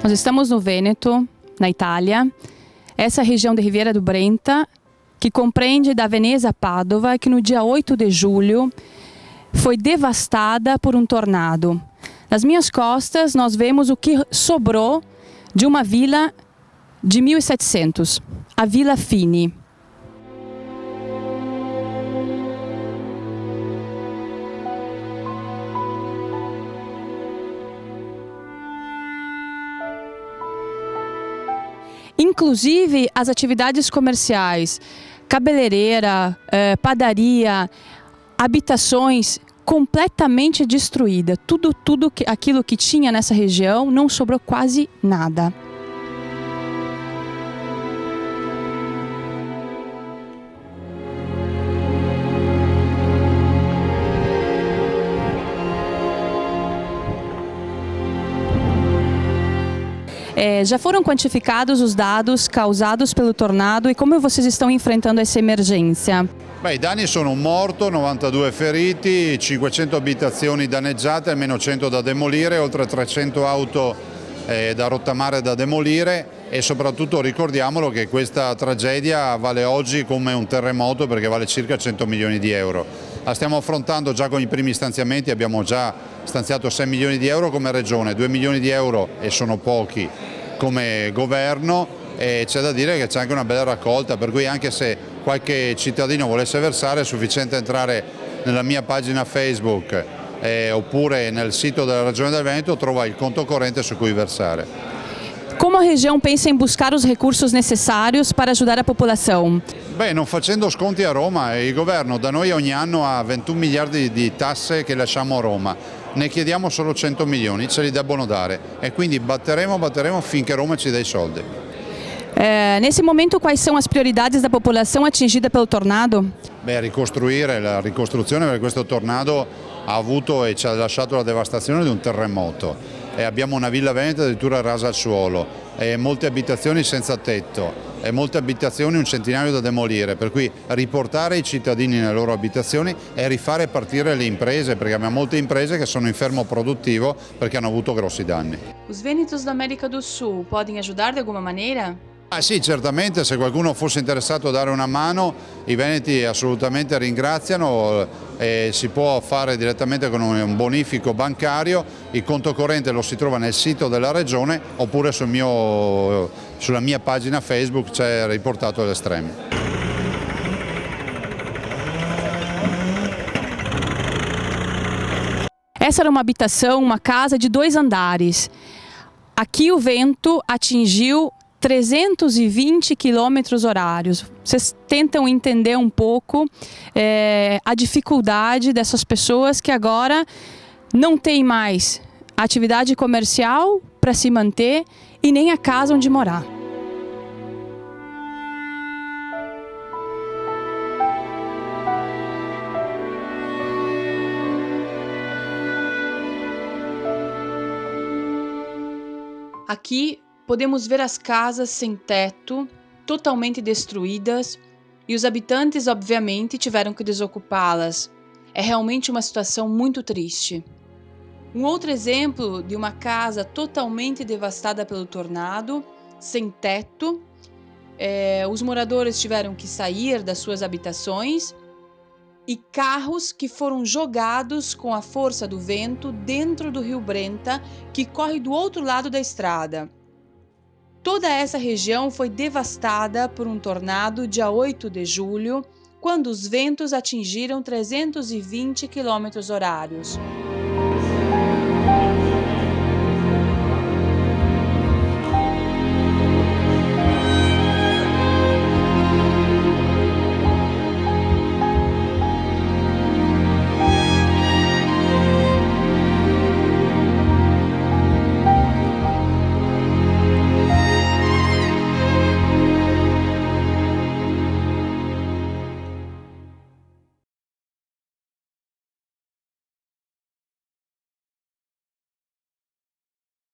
Nós estamos no Vêneto, na Itália. Essa região de Riviera do Brenta, que compreende da Veneza a Padova, que no dia 8 de julho foi devastada por um tornado. Nas minhas costas nós vemos o que sobrou de uma vila de 1700, a Villa Fini. Inclusive as atividades comerciais, cabeleireira, padaria, habitações completamente destruídas. Tudo aquilo que tinha nessa região, não sobrou quase nada. Já foram quantificados os dados causados pelo tornado e como vocês estão enfrentando essa emergência? I danni sono un morto, 92 feriti, 500 abitazioni danneggiate, almeno 100 da demolire, oltre 300 auto da rottamare da demolire e soprattutto ricordiamolo che questa tragedia vale oggi come un terremoto perché vale circa 100 milioni di euro. La stiamo affrontando già con i primi stanziamenti, abbiamo già stanziato 6 milioni di euro come regione, 2 milioni di euro e sono pochi come governo e c'è da dire che c'è anche una bella raccolta, per cui anche se qualche cittadino volesse versare è sufficiente entrare nella mia pagina Facebook oppure nel sito della Regione del Veneto, trova il conto corrente su cui versare. Como a região pensa em buscar os recursos necessários para ajudar a popolação? Beh, non facendo sconti a Roma, il governo da noi ogni anno ha 21 miliardi di tasse che lasciamo a Roma, ne chiediamo solo 100 milioni, ce li debbono dare e quindi batteremo finché Roma ci dà i soldi. Nesse momento, quais são as prioridades da popolação atingida pelo tornado? Beh, ricostruire, la ricostruzione perché questo tornado ha avuto e ci ha lasciato la devastazione di un terremoto e abbiamo una villa veneta addirittura rasa al suolo e molte abitazioni senza tetto e molte abitazioni, un centinaio da demolire, per cui riportare i cittadini nelle loro abitazioni e rifare partire le imprese, perché abbiamo molte imprese che sono in fermo produttivo perché hanno avuto grossi danni. Os vênetos da América do Sul podem ajudar de alguma maneira? Sì, certamente, se qualcuno fosse interessato a dare una mano, i veneti assolutamente ringraziano e si può fare direttamente con un bonifico bancario, il conto corrente lo si trova nel sito della regione oppure sulla mia pagina Facebook c'è riportato all'estremo. Essa era uma habitação, uma casa de 2 andares. Aqui o vento atingiu 320 quilômetros horários. Vocês tentam entender um pouco a dificuldade dessas pessoas que agora não têm mais atividade comercial para se manter e nem a casa onde morar. Aqui podemos ver as casas sem teto, totalmente destruídas, e os habitantes, obviamente, tiveram que desocupá-las. É realmente uma situação muito triste. Um outro exemplo de uma casa totalmente devastada pelo tornado, sem teto. Os moradores tiveram que sair das suas habitações e carros que foram jogados com a força do vento dentro do rio Brenta, que corre do outro lado da estrada. Toda essa região foi devastada por um tornado dia 8 de julho, quando os ventos atingiram 320 km/h.